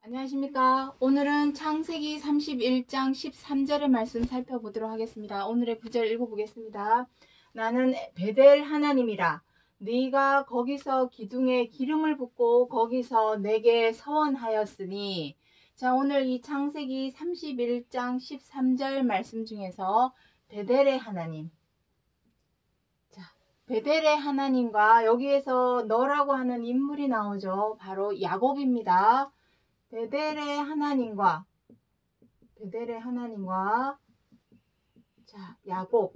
안녕하십니까. 오늘은 창세기 31장 13절의 말씀 살펴보도록 하겠습니다. 오늘의 구절 읽어보겠습니다. 나는 베델 하나님이라. 네가 거기서 기둥에 기름을 붓고 거기서 내게 서원하였으니. 자, 오늘 이 창세기 31장 13절 말씀 중에서 베델의 하나님. 자, 베델의 하나님과 여기에서 너라고 하는 인물이 나오죠. 바로 야곱입니다. 베델의 하나님과 자, 야곱.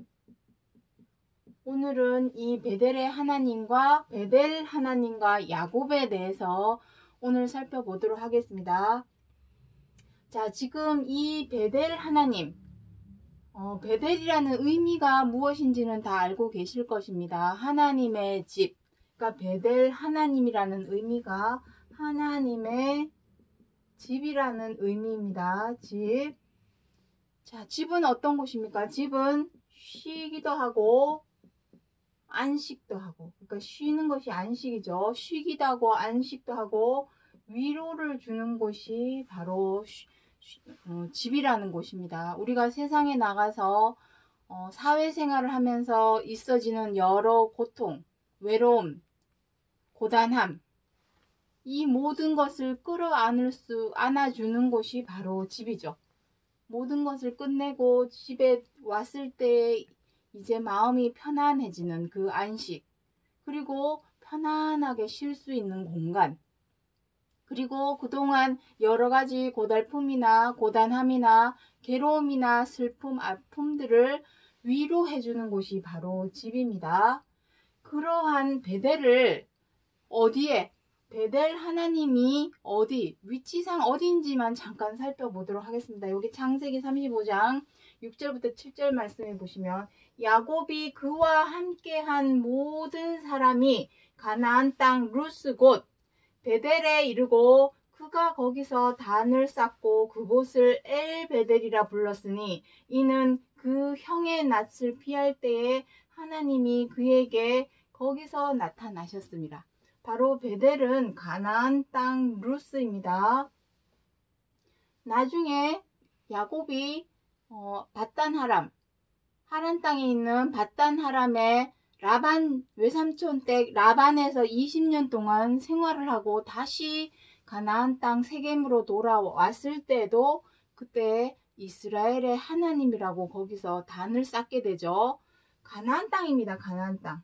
오늘은 이 베델의 하나님과 베델 하나님과 야곱에 대해서 오늘 살펴보도록 하겠습니다. 자, 지금 이 베델 하나님, 베델이라는 의미가 무엇인지는 다 알고 계실 것입니다. 하나님의 집. 그러니까 베델 하나님이라는 의미가 하나님의 집이라는 의미입니다. 집. 자, 집은 어떤 곳입니까? 집은 쉬기도 하고 안식도 하고, 그러니까 쉬는 것이 안식이죠. 쉬기도 하고 안식도 하고 위로를 주는 곳이 바로 집이라는 곳입니다. 우리가 세상에 나가서 사회생활을 하면서 있어지는 여러 고통, 외로움, 고단함, 이 모든 것을 안아주는 곳이 바로 집이죠. 모든 것을 끝내고 집에 왔을 때 이제 마음이 편안해지는 그 안식, 그리고 편안하게 쉴 수 있는 공간, 그리고 그동안 여러 가지 고달픔이나 고단함이나 괴로움이나 슬픔, 아픔들을 위로해주는 곳이 바로 집입니다. 그러한 베델을 어디에, 베델 하나님이 어디, 위치상 어디인지만 잠깐 살펴보도록 하겠습니다. 여기 창세기 35장 6절부터 7절 말씀해 보시면, 야곱이 그와 함께한 모든 사람이 가나안 땅 루스 곧 베델에 이르고 그가 거기서 단을 쌓고 그곳을 엘 베델이라 불렀으니 이는 그 형의 낯을 피할 때에 하나님이 그에게 거기서 나타나셨습니다. 바로 베델은 가나안 땅 루스입니다. 나중에 야곱이 하란 땅에 있는 밧단 하람의 라반 외삼촌 댁 라반에서 20년 동안 생활을 하고 다시 가나안 땅 세겜으로 돌아왔을 때도 그때 이스라엘의 하나님이라고 거기서 단을 쌓게 되죠. 가나안 땅입니다. 가나안 땅.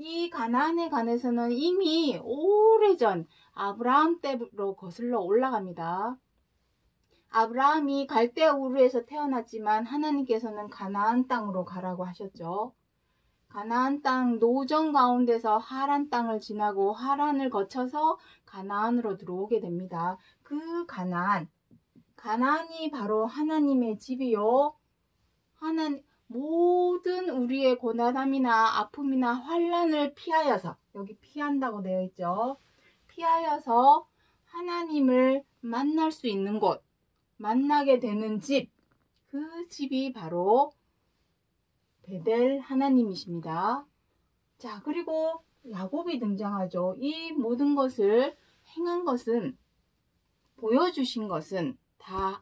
이 가나안에 관해서는 이미 오래전 아브라함 때로 거슬러 올라갑니다. 아브라함이 갈대아 우르에서 태어났지만 하나님께서는 가나안 땅으로 가라고 하셨죠. 가나안 땅 노정 가운데서 하란 땅을 지나고 하란을 거쳐서 가나안으로 들어오게 됩니다. 그 가나안이 바로 하나님의 집이요. 모든 우리의 고난함이나 아픔이나 환난을 피하여서, 여기 피한다고 되어 있죠. 피하여서 하나님을 만날 수 있는 곳, 만나게 되는 집, 그 집이 바로 베델 하나님이십니다. 자, 그리고 야곱이 등장하죠. 이 모든 것을 행한 것은, 보여주신 것은 다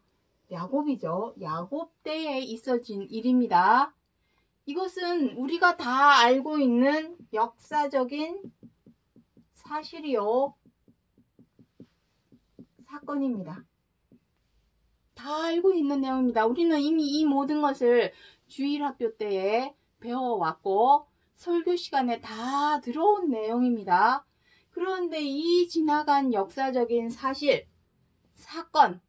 야곱이죠. 야곱 때에 있어진 일입니다. 이것은 우리가 다 알고 있는 역사적인 사실이요. 사건입니다. 다 알고 있는 내용입니다. 우리는 이미 이 모든 것을 주일학교 때에 배워왔고 설교 시간에 다 들어온 내용입니다. 그런데 이 지나간 역사적인 사건,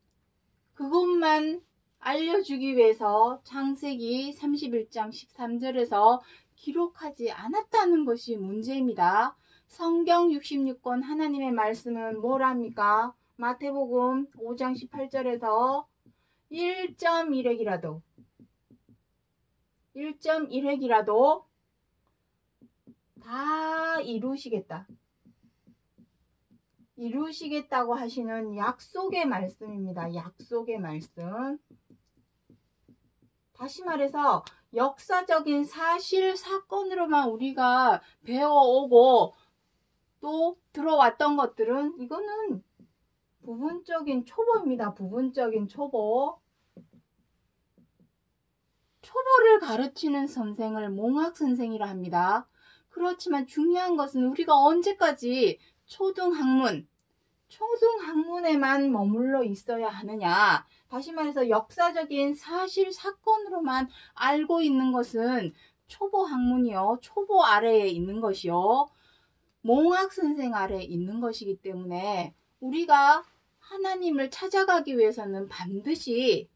그것만 알려주기 위해서 창세기 31장 13절에서 기록하지 않았다는 것이 문제입니다. 성경 66권 하나님의 말씀은 뭐랍니까? 마태복음 5장 18절에서 1.1획이라도 다 이루시겠다고 하시는 약속의 말씀입니다. 약속의 말씀. 다시 말해서 역사적인 사실 사건으로만 우리가 배워오고 또 들어왔던 것들은 이거는 부분적인 초보입니다. 부분적인 초보. 초보를 가르치는 선생을 몽학선생이라 합니다. 그렇지만 중요한 것은 우리가 언제까지 초등학문에만 머물러 있어야 하느냐. 다시 말해서 역사적인 사실 사건으로만 알고 있는 것은 초보 학문이요. 초보 아래에 있는 것이요. 몽학선생 아래에 있는 것이기 때문에 우리가 하나님을 찾아가기 위해서는 반드시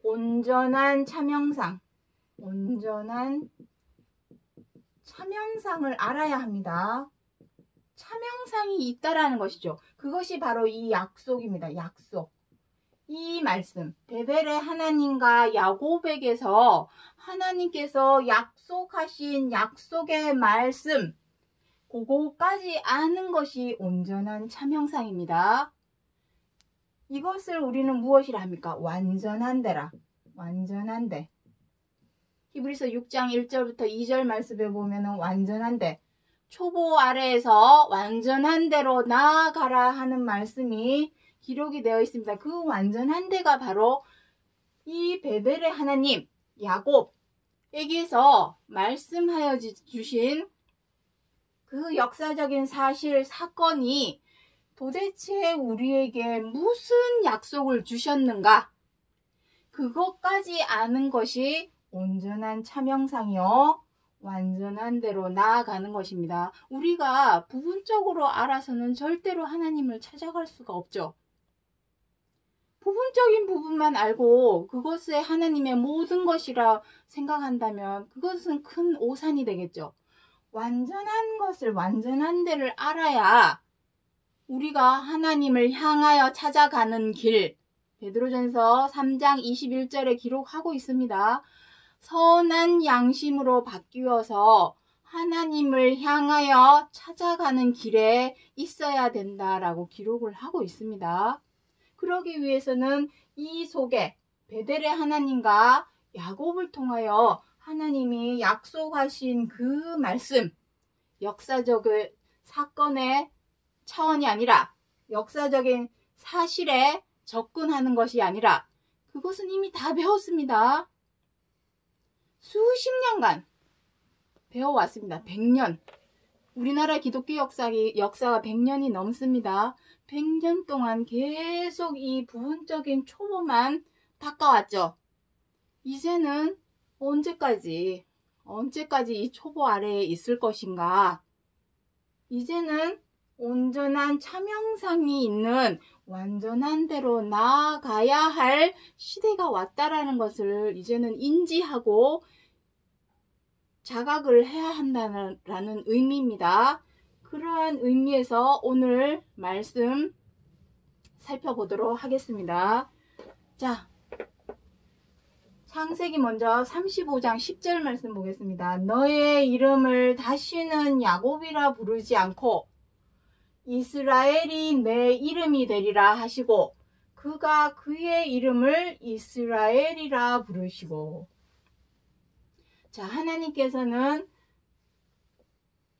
온전한 차명상을 알아야 합니다. 차명상이 있다라는 것이죠. 그것이 바로 이 약속입니다. 약속. 이 말씀, 베델의 하나님과 야곱에게서 하나님께서 약속하신 약속의 말씀, 그거까지 아는 것이 온전한 차명상입니다. 이것을 우리는 무엇이라 합니까? 완전한 데라. 완전한 데. 히브리서 6장 1절부터 2절 말씀에 보면 완전한 데. 초보 아래에서 완전한 데로 나아가라 하는 말씀이 기록이 되어 있습니다. 그 완전한 데가 바로 이 베델의 하나님 야곱에게서 말씀하여 주신 그 역사적인 사실 사건이 도대체 우리에게 무슨 약속을 주셨는가? 그것까지 아는 것이 온전한 차명상이요. 완전한 대로 나아가는 것입니다. 우리가 부분적으로 알아서는 절대로 하나님을 찾아갈 수가 없죠. 부분적인 부분만 알고 그것을 하나님의 모든 것이라 생각한다면 그것은 큰 오산이 되겠죠. 완전한 것을, 완전한 데를 알아야 우리가 하나님을 향하여 찾아가는 길, 베드로전서 3장 21절에 기록하고 있습니다. 선한 양심으로 바뀌어서 하나님을 향하여 찾아가는 길에 있어야 된다라고 기록을 하고 있습니다. 그러기 위해서는 이 속에 베델의 하나님과 야곱을 통하여 하나님이 약속하신 그 말씀, 역사적 사건의 차원이 아니라 역사적인 사실에 접근하는 것이 아니라 그것은 이미 다 배웠습니다. 수십 년간 배워왔습니다. 100년. 우리나라 기독교 역사가 100년이 넘습니다. 100년 동안 계속 이 부분적인 초보만 닦아왔죠. 이제는 언제까지 이 초보 아래에 있을 것인가? 이제는 온전한 차명상이 있는 완전한 대로 나아가야 할 시대가 왔다라는 것을 이제는 인지하고 자각을 해야 한다는 의미입니다. 그러한 의미에서 오늘 말씀 살펴보도록 하겠습니다. 자, 창세기 먼저 35장 10절 말씀 보겠습니다. 너의 이름을 다시는 야곱이라 부르지 않고 이스라엘이 내 이름이 되리라 하시고 그가 그의 이름을 이스라엘이라 부르시고. 자, 하나님께서는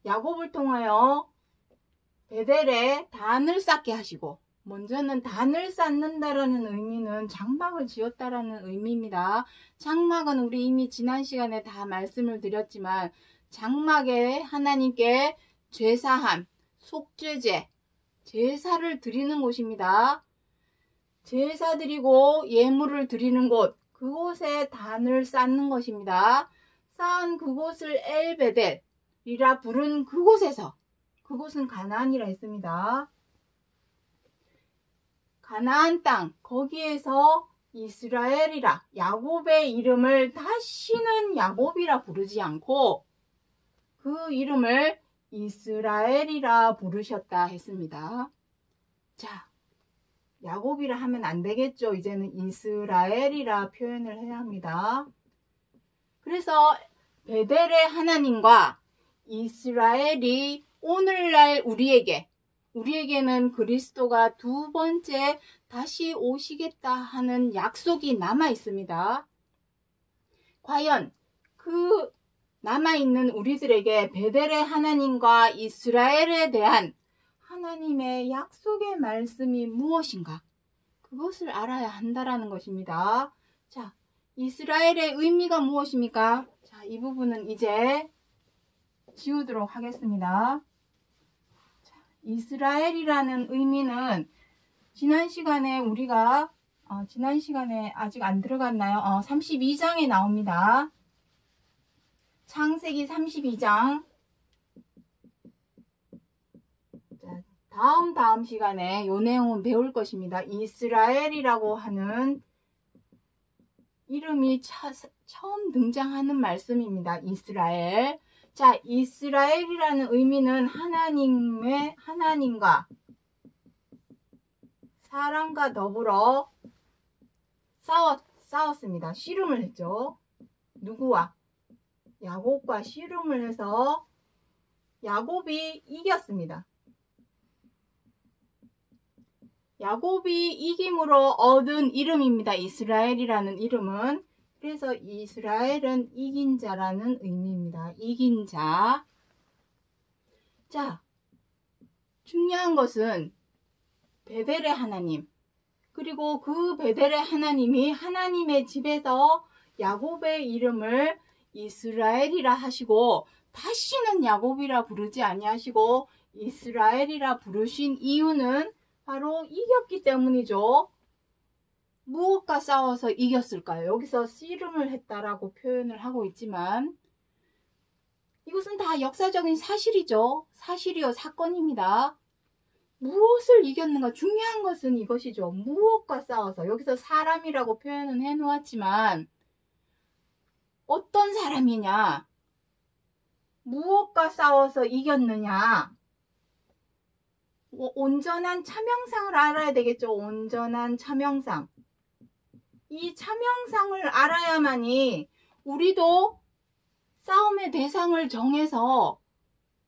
야곱을 통하여 베델에 단을 쌓게 하시고, 먼저는 단을 쌓는다라는 의미는 장막을 지었다라는 의미입니다. 장막은 우리 이미 지난 시간에 다 말씀을 드렸지만 장막에 하나님께 제사함, 속죄제, 제사를 드리는 곳입니다. 제사 드리고 예물을 드리는 곳, 그곳에 단을 쌓는 것입니다. 쌓은 그곳을 엘베델이라 부른 그곳에서, 그곳은 가나안이라 했습니다. 가나안 땅, 거기에서 이스라엘이라, 야곱의 이름을 다시는 야곱이라 부르지 않고 그 이름을 이스라엘이라 부르셨다 했습니다. 자, 야곱이라 하면 안 되겠죠. 이제는 이스라엘이라 표현을 해야 합니다. 그래서 베델의 하나님과 이스라엘이 오늘날 우리에게는 그리스도가 두 번째 다시 오시겠다 하는 약속이 남아 있습니다. 과연 그 남아있는 우리들에게 베델의 하나님과 이스라엘에 대한 하나님의 약속의 말씀이 무엇인가? 그것을 알아야 한다라는 것입니다. 자, 이스라엘의 의미가 무엇입니까? 자, 이 부분은 이제 지우도록 하겠습니다. 자, 이스라엘이라는 의미는 지난 시간에 우리가 지난 시간에 아직 안 들어갔나요? 32장에 나옵니다. 창세기 32장. 자, 다음 시간에 요 내용은 배울 것입니다. 이스라엘이라고 하는 이름이 처음 등장하는 말씀입니다. 이스라엘. 자, 이스라엘이라는 의미는 하나님과 사람과 더불어 싸웠습니다. 씨름을 했죠. 누구와? 야곱과 씨름을 해서 야곱이 이겼습니다. 야곱이 이김으로 얻은 이름입니다. 이스라엘이라는 이름은. 그래서 이스라엘은 이긴 자라는 의미입니다. 이긴 자. 자, 중요한 것은 베델의 하나님, 그리고 그 베델의 하나님이 하나님의 집에서 야곱의 이름을 이스라엘이라 하시고 다시는 야곱이라 부르지 아니하시고 이스라엘이라 부르신 이유는 바로 이겼기 때문이죠. 무엇과 싸워서 이겼을까요? 여기서 씨름을 했다라고 표현을 하고 있지만 이것은 다 역사적인 사실이죠. 사실이요, 사건입니다. 무엇을 이겼는가? 중요한 것은 이것이죠. 무엇과 싸워서. 여기서 사람이라고 표현은 해놓았지만 어떤 사람이냐? 무엇과 싸워서 이겼느냐? 온전한 차명상을 알아야 되겠죠. 온전한 차명상. 이 차명상을 알아야만이 우리도 싸움의 대상을 정해서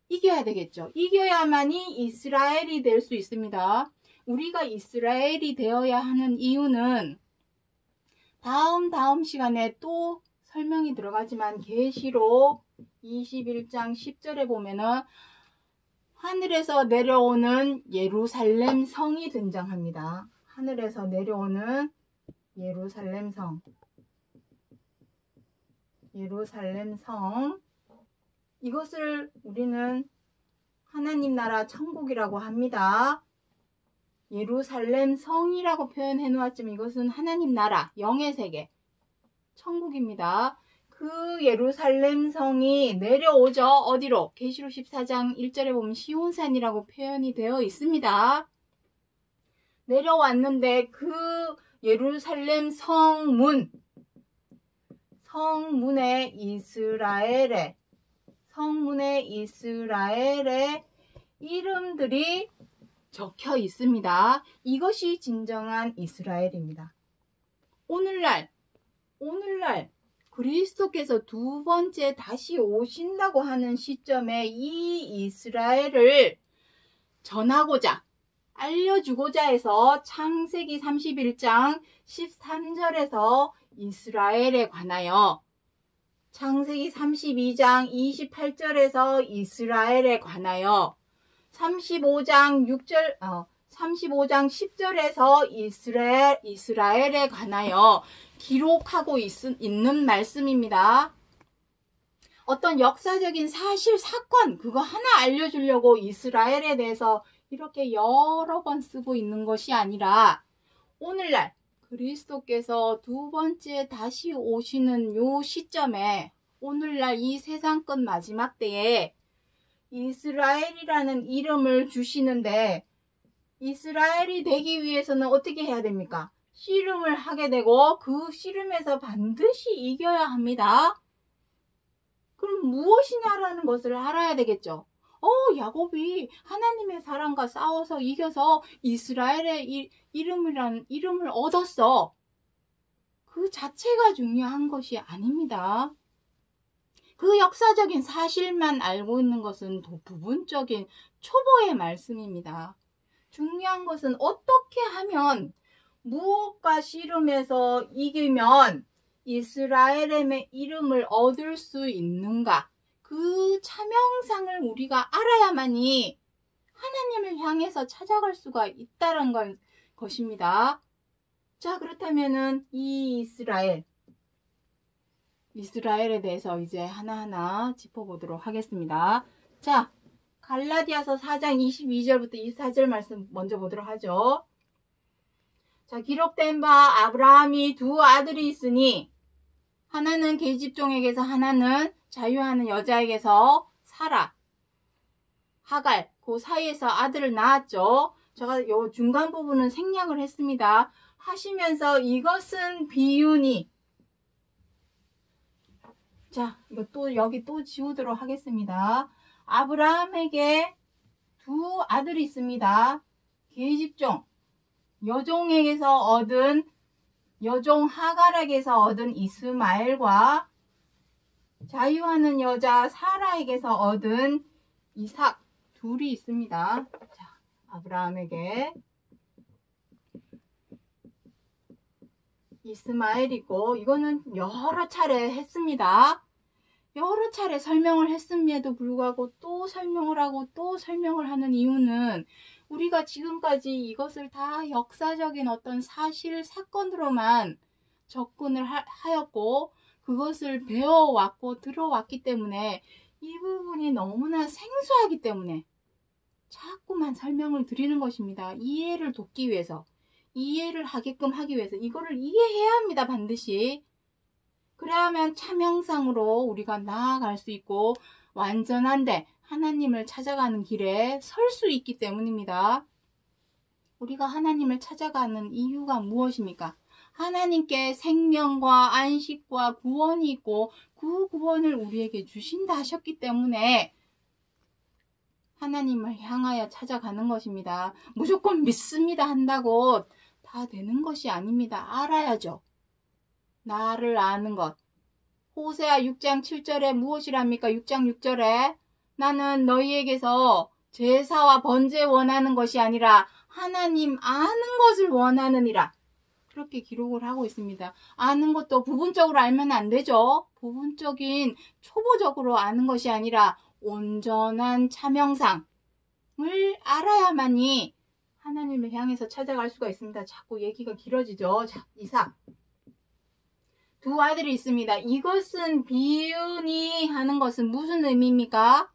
이겨야 되겠죠. 이겨야만이 이스라엘이 될 수 있습니다. 우리가 이스라엘이 되어야 하는 이유는 다음 시간에 또 설명이 들어가지만 계시록 21장 10절에 보면은 하늘에서 내려오는 예루살렘 성이 등장합니다. 하늘에서 내려오는 예루살렘 성. 예루살렘 성. 이것을 우리는 하나님 나라 천국이라고 합니다. 예루살렘 성이라고 표현해 놓았지만 이것은 하나님 나라, 영의 세계, 천국입니다. 그 예루살렘 성이 내려오죠. 어디로? 계시록 14장 1절에 보면 시온산이라고 표현이 되어 있습니다. 내려왔는데 그 예루살렘 성문에 이스라엘의 이름들이 적혀 있습니다. 이것이 진정한 이스라엘입니다. 오늘날 그리스도께서 두 번째 다시 오신다고 하는 시점에 이 이스라엘을 전하고자 알려주고자 해서 창세기 31장 13절에서 이스라엘에 관하여, 창세기 32장 28절에서 이스라엘에 관하여, 35장 10절에서 이스라엘에 관하여 기록하고 있는 말씀입니다. 어떤 역사적인 사실, 사건, 그거 하나 알려주려고 이스라엘에 대해서 이렇게 여러 번 쓰고 있는 것이 아니라 오늘날 그리스도께서 두 번째 다시 오시는 요 시점에, 오늘날 이 세상 끝 마지막 때에 이스라엘이라는 이름을 주시는데, 이스라엘이 되기 위해서는 어떻게 해야 됩니까? 씨름을 하게 되고 그 씨름에서 반드시 이겨야 합니다. 그럼 무엇이냐라는 것을 알아야 되겠죠. 야곱이 하나님의 사람과 싸워서 이겨서 이스라엘의 이름을 얻었어. 그 자체가 중요한 것이 아닙니다. 그 역사적인 사실만 알고 있는 것은 부분적인 초보의 말씀입니다. 중요한 것은 어떻게 하면, 무엇과 씨름해서 이기면 이스라엘의 이름을 얻을 수 있는가? 그 차명상을 우리가 알아야만이 하나님을 향해서 찾아갈 수가 있다는 것입니다. 자, 그렇다면은 이 이스라엘에 대해서 이제 하나하나 짚어보도록 하겠습니다. 자, 갈라디아서 4장 22절부터 24절 말씀 먼저 보도록 하죠. 자, 기록된 바 아브라함이 두 아들이 있으니 하나는 계집종에게서 하나는 자유하는 여자에게서 사라, 하갈, 그 사이에서 아들을 낳았죠. 제가 요 중간 부분은 생략을 했습니다. 하시면서 이것은 비유니. 자, 이거 또 여기 또 지우도록 하겠습니다. 아브라함에게 두 아들이 있습니다. 계집종, 여종에게서 얻은 여종 하갈에게서 얻은 이스마엘과 자유하는 여자 사라에게서 얻은 이삭 둘이 있습니다. 자, 아브라함에게 이스마엘이고, 이거는 여러 차례 했습니다. 여러 차례 설명을 했음에도 불구하고 또 설명을 하고 또 설명을 하는 이유는 우리가 지금까지 이것을 다 역사적인 어떤 사실 사건으로만 접근을 하였고 그것을 배워왔고 들어왔기 때문에 이 부분이 너무나 생소하기 때문에 자꾸만 설명을 드리는 것입니다. 이해를 돕기 위해서, 이해를 하게끔 하기 위해서 이거를 이해해야 합니다. 반드시. 그래야만 참 형상으로 우리가 나아갈 수 있고 완전한데 하나님을 찾아가는 길에 설 수 있기 때문입니다. 우리가 하나님을 찾아가는 이유가 무엇입니까? 하나님께 생명과 안식과 구원이 있고 그 구원을 우리에게 주신다 하셨기 때문에 하나님을 향하여 찾아가는 것입니다. 무조건 믿습니다 한다고 다 되는 것이 아닙니다. 알아야죠. 나를 아는 것. 호세아 6장 7절에 무엇이랍니까? 6장 6절에 나는 너희에게서 제사와 번제 원하는 것이 아니라 하나님 아는 것을 원하느니라. 그렇게 기록을 하고 있습니다. 아는 것도 부분적으로 알면 안 되죠. 부분적인 초보적으로 아는 것이 아니라 온전한 참형상을 알아야만이 하나님을 향해서 찾아갈 수가 있습니다. 자꾸 얘기가 길어지죠. 자, 이삭. 두 아들이 있습니다. 이것은 비유니 하는 것은 무슨 의미입니까?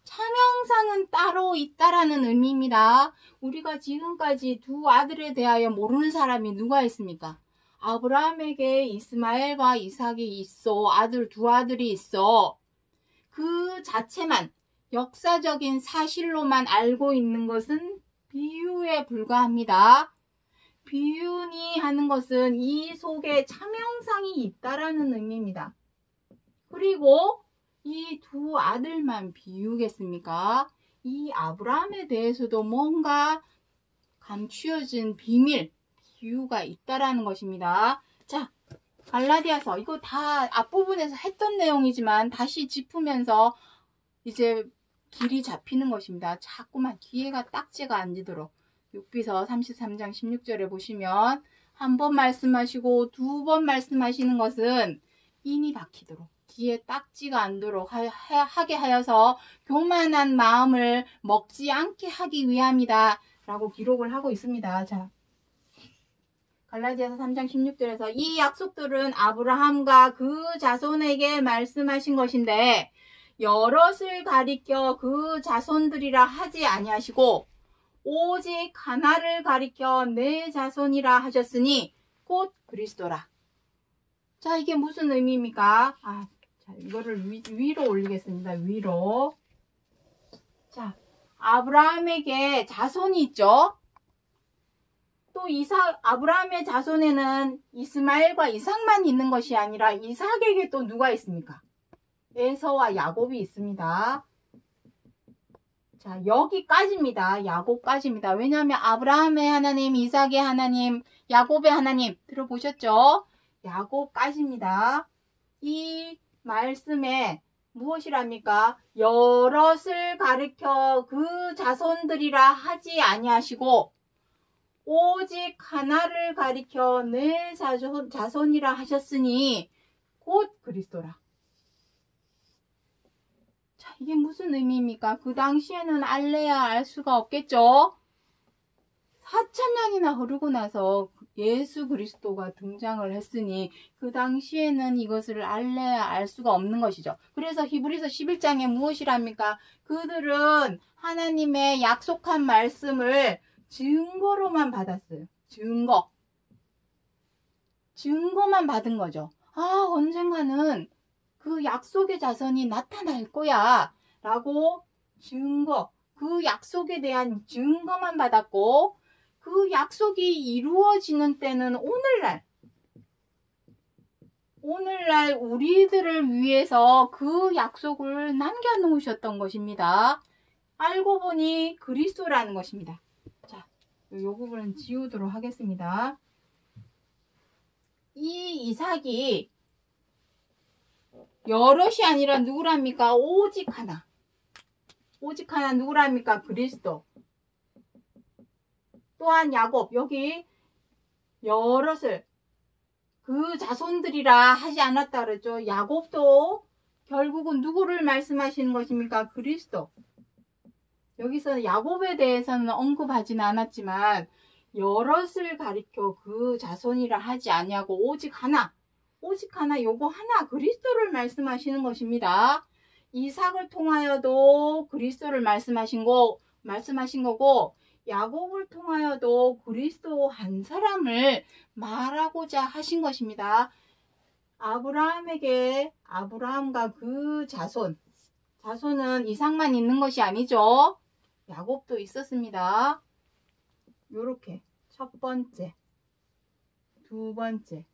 참형상은 따로 있다라는 의미입니다. 우리가 지금까지 두 아들에 대하여 모르는 사람이 누가 있습니까? 아브라함에게 이스마엘과 이삭이 있어. 두 아들이 있어. 그 자체만 역사적인 사실로만 알고 있는 것은 비유에 불과합니다. 비유니 하는 것은 이 속에 참형상이 있다라는 의미입니다. 그리고 이 두 아들만 비유겠습니까? 이 아브라함에 대해서도 뭔가 감추어진 비밀, 비유가 있다라는 것입니다. 자, 갈라디아서 이거 다 앞부분에서 했던 내용이지만 다시 짚으면서 이제 길이 잡히는 것입니다. 자꾸만 뒤에가 딱지가 안 지도록. 6비서 33장 16절에 보시면 한 번 말씀하시고 두 번 말씀하시는 것은 인이 박히도록 뒤에 딱지가 않도록 하게 하여서 교만한 마음을 먹지 않게 하기 위함이다 라고 기록을 하고 있습니다. 자, 갈라디아서 3장 16절에서 이 약속들은 아브라함과 그 자손에게 말씀하신 것인데 여럿을 가리켜 그 자손들이라 하지 아니하시고 오직 하나를 가리켜 내 자손이라 하셨으니 곧 그리스도라. 자, 이게 무슨 의미입니까? 자, 이거를 위로 올리겠습니다. 위로. 자, 아브라함에게 자손이 있죠. 또 아브라함의 자손에는 이스마엘과 이삭만 있는 것이 아니라 이삭에게 또 누가 있습니까? 에서와 야곱이 있습니다. 자, 여기까지입니다. 야곱까지입니다. 왜냐하면 아브라함의 하나님, 이삭의 하나님, 야곱의 하나님 들어보셨죠? 야곱까지입니다. 이 말씀에 무엇이랍니까? 여럿을 가리켜 그 자손들이라 하지 아니하시고 오직 하나를 가리켜 내 자손이라 하셨으니 곧 그리스도라. 자, 이게 무슨 의미입니까? 그 당시에는 알래야 알 수가 없겠죠? 4000년이나 흐르고 나서 예수 그리스도가 등장을 했으니 그 당시에는 이것을 알래야 알 수가 없는 것이죠. 그래서 히브리서 11장에 무엇이랍니까? 그들은 하나님의 약속한 말씀을 증거로만 받았어요. 증거만 받은 거죠. 아, 언젠가는 그 약속의 자손이 나타날 거야 라고 그 약속에 대한 증거만 받았고, 그 약속이 이루어지는 때는 오늘날 우리들을 위해서 그 약속을 남겨놓으셨던 것입니다. 알고 보니 그리스도라는 것입니다. 자, 이 부분은 지우도록 하겠습니다. 이 이삭이 여럿이 아니라 누구랍니까? 오직 하나 누구랍니까? 그리스도. 또한 야곱, 여기 여럿을 그 자손들이라 하지 않았다 그랬죠. 야곱도 결국은 누구를 말씀하시는 것입니까? 그리스도. 여기서 야곱에 대해서는 언급하지는 않았지만 여럿을 가리켜 그 자손이라 하지 아니하고 오직 하나 요거 하나 그리스도를 말씀하시는 것입니다. 이삭을 통하여도 그리스도를 말씀하신 거고, 야곱을 통하여도 그리스도 한 사람을 말하고자 하신 것입니다. 아브라함과 그 자손은 이삭만 있는 것이 아니죠. 야곱도 있었습니다. 요렇게 첫 번째, 두 번째,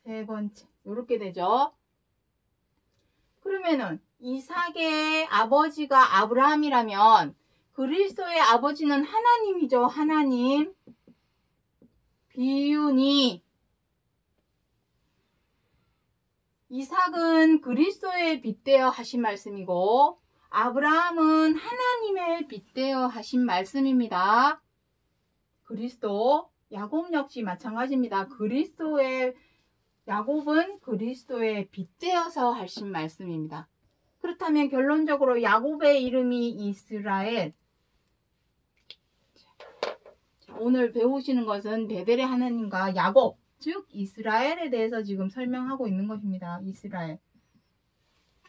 세 번째, 요렇게 되죠. 그러면은 이삭의 아버지가 아브라함이라면 그리스도의 아버지는 하나님이죠. 하나님. 비유니 이삭은 그리스도에 빗대어 하신 말씀이고 아브라함은 하나님의 빗대어 하신 말씀입니다. 그리스도, 야곱 역시 마찬가지입니다. 야곱은 그리스도에 빗대어서 하신 말씀입니다. 그렇다면 결론적으로 야곱의 이름이 이스라엘. 오늘 배우시는 것은 베델의 하나님과 야곱, 즉 이스라엘에 대해서 지금 설명하고 있는 것입니다. 이스라엘.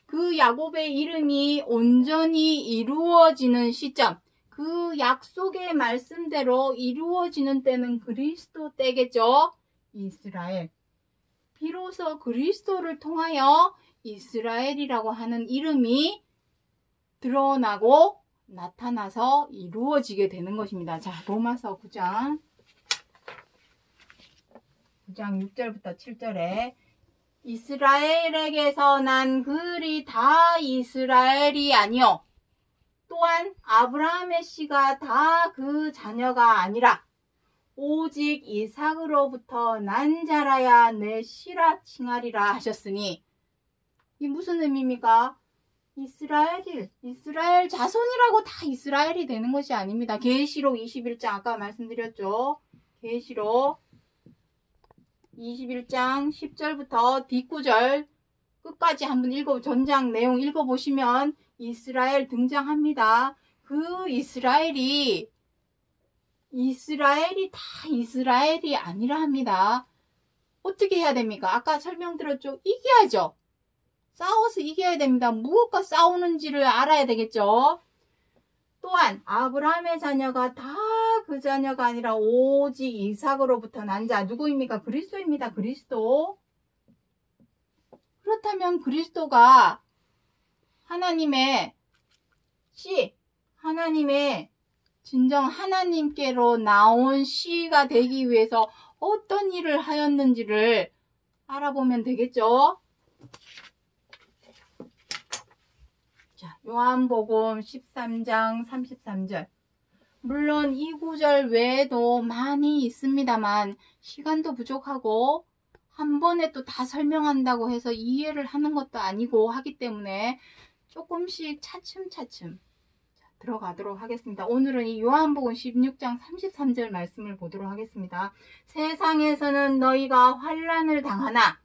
그 야곱의 이름이 온전히 이루어지는 시점, 그 약속의 말씀대로 이루어지는 때는 그리스도 때겠죠. 이스라엘. 비로소 그리스도를 통하여 이스라엘이라고 하는 이름이 드러나고 나타나서 이루어지게 되는 것입니다. 자, 로마서 9장 6절부터 7절에 이스라엘에게서 난 그들이 다 이스라엘이 아니요 또한 아브라함의 씨가 다 그 자녀가 아니라 오직 이삭으로부터 난 자라야 내 씨라 칭하리라 하셨으니 이 무슨 의미입니까? 이스라엘 자손이라고 다 이스라엘이 되는 것이 아닙니다. 계시록 21장 아까 말씀드렸죠. 계시록 21장 10절부터 뒷구절 끝까지 한번 전장 내용 읽어보시면 이스라엘 등장합니다. 그 이스라엘이 다 이스라엘이 아니라 합니다. 어떻게 해야 됩니까? 아까 설명드렸죠. 이겨야죠. 싸워서 이겨야 됩니다. 무엇과 싸우는지를 알아야 되겠죠. 또한 아브라함의 자녀가 다 그 자녀가 아니라 오직 이삭으로부터 난 자. 누구입니까? 그리스도입니다. 그리스도. 그렇다면 그리스도가 하나님의 씨, 하나님의 진정 하나님께로 나온 씨가 되기 위해서 어떤 일을 하였는지를 알아보면 되겠죠. 자, 요한복음 13장 33절. 물론 이 구절 외에도 많이 있습니다만 시간도 부족하고 한 번에 또 다 설명한다고 해서 이해를 하는 것도 아니고 하기 때문에 조금씩 차츰차츰 들어가도록 하겠습니다. 오늘은 이 요한복음 16장 33절 말씀을 보도록 하겠습니다. 세상에서는 너희가 환난을 당하나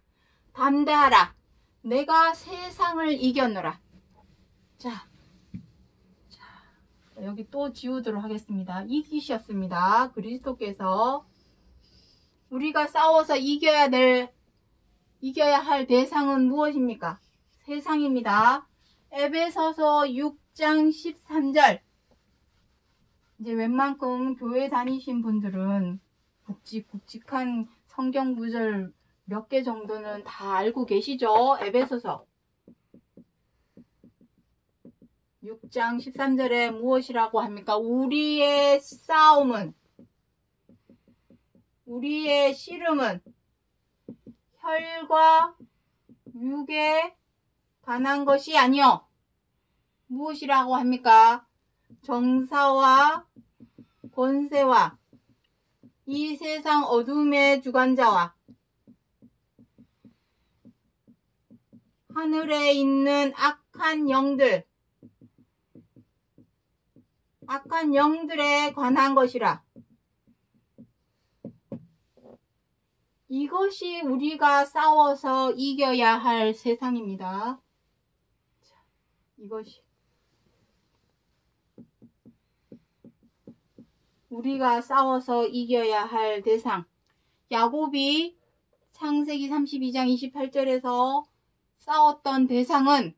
담대하라. 내가 세상을 이겼노라. 자, 여기 또 지우도록 하겠습니다. 이기셨습니다. 그리스도께서 우리가 싸워서 이겨야 할 대상은 무엇입니까? 세상입니다. 에베소서 6장 13절. 이제 웬만큼 교회 다니신 분들은 굵직굵직한 성경 구절 몇 개 정도는 다 알고 계시죠? 에베소서 6장 13절에 무엇이라고 합니까? 우리의 싸움은, 우리의 씨름은 혈과 육에 관한 것이 아니요. 무엇이라고 합니까? 정사와 권세와 이 세상 어둠의 주관자와 하늘에 있는 악한 영들에 관한 것이라. 이것이 우리가 싸워서 이겨야 할 세상입니다. 이것이 우리가 싸워서 이겨야 할 대상. 야곱이 창세기 32장 28절에서 싸웠던 대상은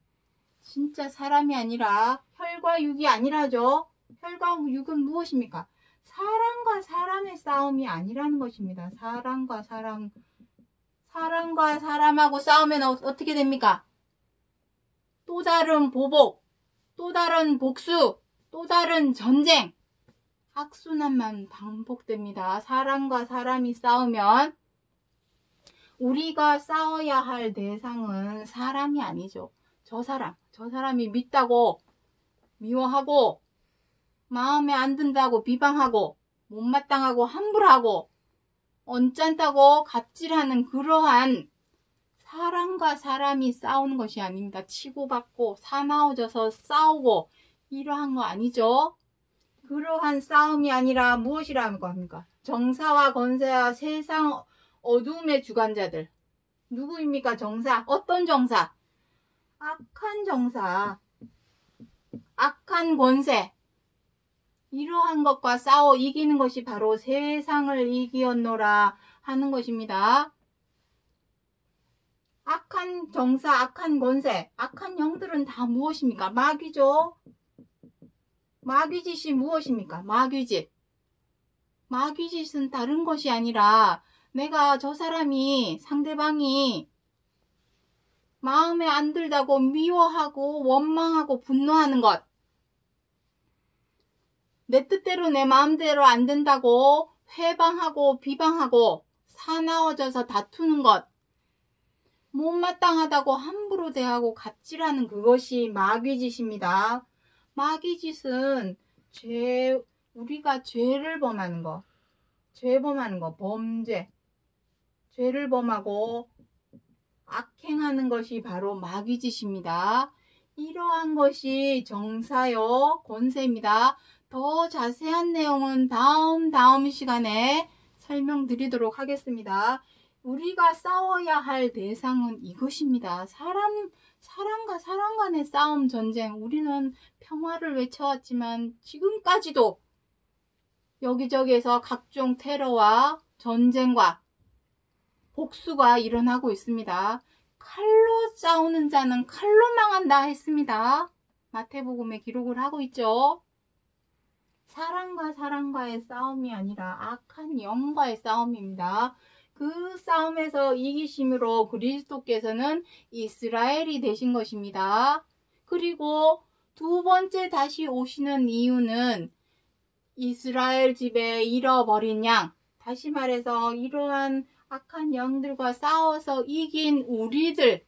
진짜 사람이 아니라 혈과 육이 아니라죠. 혈과 육은 무엇입니까? 사람과 사람의 싸움이 아니라는 것입니다. 사람과 사람하고 싸우면 어떻게 됩니까? 또 다른 보복, 또 다른 복수, 또 다른 전쟁, 악순환만 반복됩니다. 사람과 사람이 싸우면 우리가 싸워야 할 대상은 사람이 아니죠. 저 사람이 밉다고 미워하고 마음에 안 든다고 비방하고 못마땅하고 함부로하고 언짢다고 갑질하는 그러한 사람과 사람이 싸우는 것이 아닙니다. 치고받고 사나워져서 싸우고 이러한 거 아니죠. 그러한 싸움이 아니라 무엇이라는 겁니까? 정사와 권세와 세상 어둠의 주관자들. 누구입니까? 정사. 어떤 정사? 악한 정사, 악한 권세. 이러한 것과 싸워 이기는 것이 바로 세상을 이기었노라 하는 것입니다. 악한 정사, 악한 권세, 악한 영들은 다 무엇입니까? 마귀죠. 마귀짓이 무엇입니까? 마귀짓. 마귀짓은 다른 것이 아니라 내가 저 사람이, 상대방이 마음에 안 들다고 미워하고 원망하고 분노하는 것. 내 뜻대로 내 마음대로 안 된다고 회방하고 비방하고 사나워져서 다투는 것. 못마땅하다고 함부로 대하고 갑질하는 그것이 마귀짓입니다. 마귀짓은 우리가 죄를 범하는 거, 범죄, 죄를 범하고 악행하는 것이 바로 마귀짓입니다. 이러한 것이 정사요, 권세입니다. 더 자세한 내용은 다음 시간에 설명드리도록 하겠습니다. 우리가 싸워야 할 대상은 이것입니다. 사람과 사람 간의 싸움, 전쟁. 우리는 평화를 외쳐왔지만 지금까지도 여기저기에서 각종 테러와 전쟁과 복수가 일어나고 있습니다. 칼로 싸우는 자는 칼로 망한다 했습니다. 마태복음에 기록을 하고 있죠. 사람과 사람과의 싸움이 아니라 악한 영과의 싸움입니다. 그 싸움에서 이기심으로 그리스도께서는 이스라엘이 되신 것입니다. 그리고 두 번째 다시 오시는 이유는 이스라엘 집에 잃어버린 양, 다시 말해서 이러한 악한 영들과 싸워서 이긴 우리들,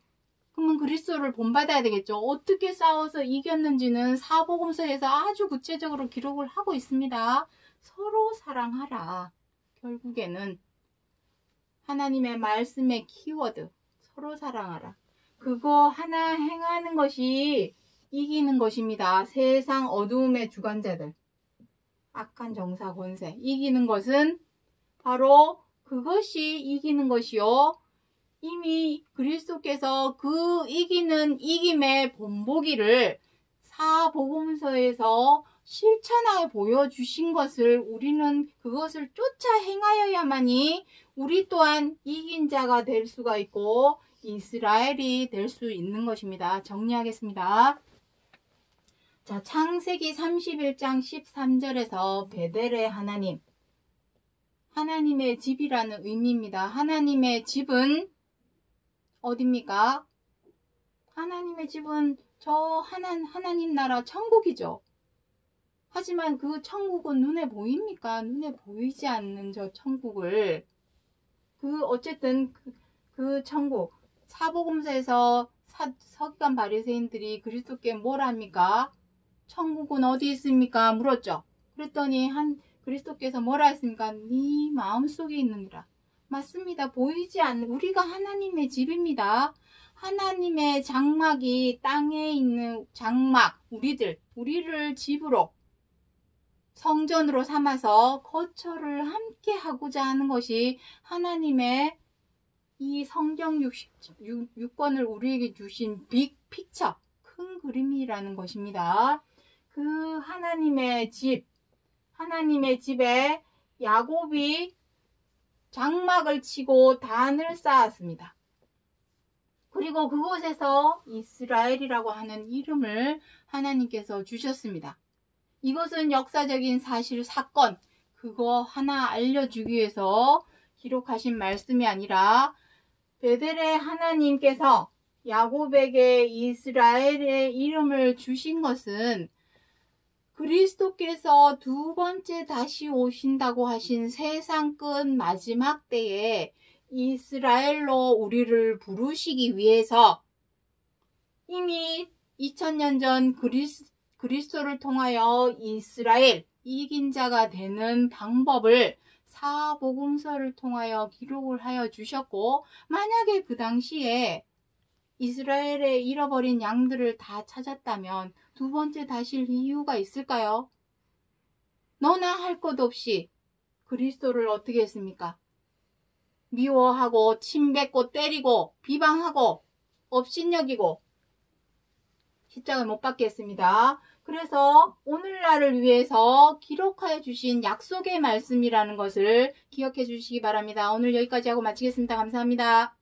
그러면 그리스도를 본받아야 되겠죠. 어떻게 싸워서 이겼는지는 사복음서에서 아주 구체적으로 기록을 하고 있습니다. 서로 사랑하라. 결국에는 하나님의 말씀의 키워드, 서로 사랑하라. 그거 하나 행하는 것이 이기는 것입니다. 세상 어두움의 주관자들, 악한 정사 권세, 이기는 것은 바로 그것이 이기는 것이요. 이미 그리스도께서 그 이기는 이김의 본보기를 사복음서에서 실천하여 보여주신 것을 우리는 그것을 쫓아 행하여야만이 우리 또한 이긴 자가 될 수가 있고 이스라엘이 될 수 있는 것입니다. 정리하겠습니다. 자, 창세기 31장 13절에서 베델의 하나님, 하나님의 집이라는 의미입니다. 하나님의 집은 어디입니까? 하나님의 집은 저 하나님 나라 천국이죠. 하지만 그 천국은 눈에 보입니까? 눈에 보이지 않는 저 천국을 어쨌든 그 천국 사복음서에서 서기관 바리새인들이 그리스도께 뭘 합니까? 천국은 어디 있습니까? 물었죠. 그랬더니 그리스도께서 뭐라 했습니까? 네 마음속에 있느니라. 맞습니다. 보이지 않는 우리가 하나님의 집입니다. 하나님의 장막이 땅에 있는 장막 우리를 집으로 성전으로 삼아서 거처를 함께 하고자 하는 것이 하나님의 이 성경 6권을 우리에게 주신 빅 픽처, 큰 그림이라는 것입니다. 그 하나님의 집에 야곱이 장막을 치고 단을 쌓았습니다. 그리고 그곳에서 이스라엘이라고 하는 이름을 하나님께서 주셨습니다. 이것은 역사적인 사건, 그거 하나 알려주기 위해서 기록하신 말씀이 아니라 베델의 하나님께서 야곱에게 이스라엘의 이름을 주신 것은 그리스도께서 두 번째 다시 오신다고 하신 세상 끝 마지막 때에 이스라엘로 우리를 부르시기 위해서 이미 2000년 전 그리스도를 통하여 이스라엘 이긴 자가 되는 방법을 사복음서를 통하여 기록을 하여 주셨고, 만약에 그 당시에 이스라엘의 잃어버린 양들을 다 찾았다면 두 번째 다실 이유가 있을까요? 너나 할 것 없이 그리스도를 어떻게 했습니까? 미워하고 침뱉고 때리고 비방하고 업신여기고 십자가를 못 박게 했습니다. 그래서 오늘날을 위해서 기록하여 주신 약속의 말씀이라는 것을 기억해 주시기 바랍니다. 오늘 여기까지 하고 마치겠습니다. 감사합니다.